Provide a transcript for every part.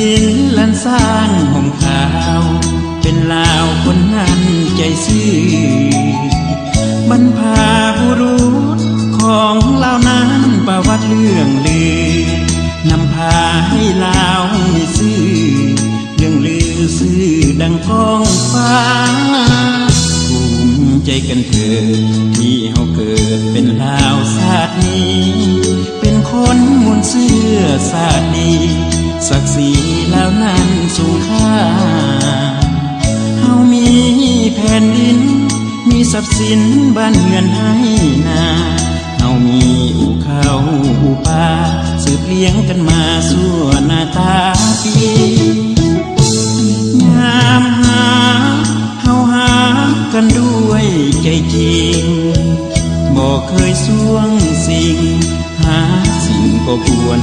ดินลันสร้างห่มขาวเป็นลาวคนนั้นใจซื่อบรรพาบุรุษของลาวนั้นประวัติเรื่องลือนำพาให้ลาวมีซื่อเรื่องลือซื่อดังก้องฟ้าภูมิใจกันเถิดที่เฮาเกิดเป็นลาวชาตินี้เป็นคนมนต์เสื้อชาติดีศักดิ์ศรีลาวนั้นสูงค่าเฮามีแผ่นดินมีทรัพย์สินบ้านเรือนให้นาเฮามีอู่ข้าวอู่ปลาสืบเลี้ยงกันมาสู่หน้าตาปียามหาเฮาหากันด้วยใจจริงบ่เคยสวงสิ่งหาสิ่งก็ควร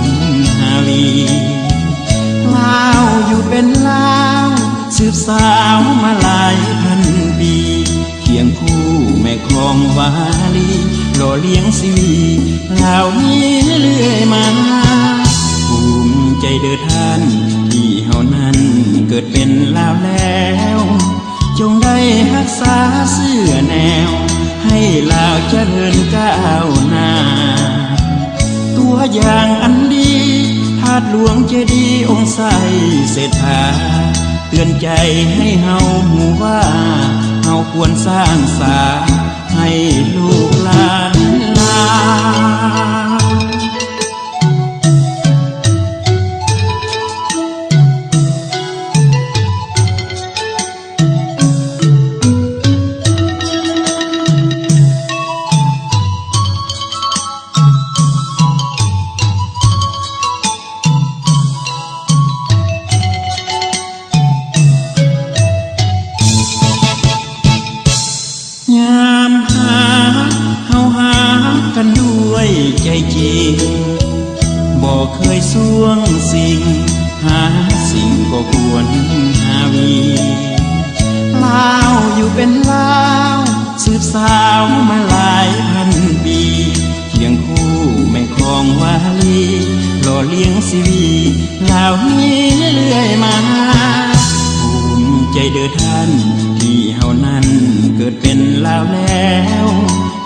หาวีลาวอยู่เป็นลาวสืบสาวมาหลายพันปีเคียงคู่แม่คองวาลีหล่อเลี้ยงชีวีลาวนี้เรื่อยมาภูมิใจเด้อท่านที่เฮานั้นเกิดเป็นลาวแล้วจงได้รักษาเสื้อแนวให้ลาวเจริญก้าวหน้าตัวอย่างอันดีธาตุหลวงเจดีย์องค์ใสเศรษฐาเตือนใจให้เฮาหูว่าเฮาควรสร้างสาให้ลูกหลานลายามหาเฮาหากันด้วยใจจริงบ่เคยสวงสิ่งหาสิ่งก็ควรหาวีลาวอยู่เป็นลาวสืบสาวมาหลายพันปีเคียงคู่แม่คองวาลีหล่อเลี้ยงชีวีลาวนี้เรื่อยมาภูมิใจเด้อท่านที่เฮานั้นเกิดเป็นลาวแล้ว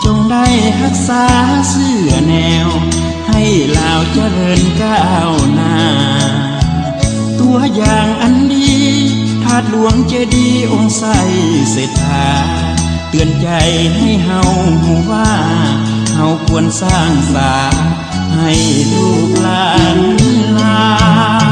จงได้รักษาเสื้อแนวให้ลาวเจริญก้าวหน้าตัวอย่างอันดีธาตุหลวงเจดีย์องค์ใสเศรษฐาเตือนใจให้เฮาหูว่าเฮาควรสร้างสาให้ลูกหลานลาว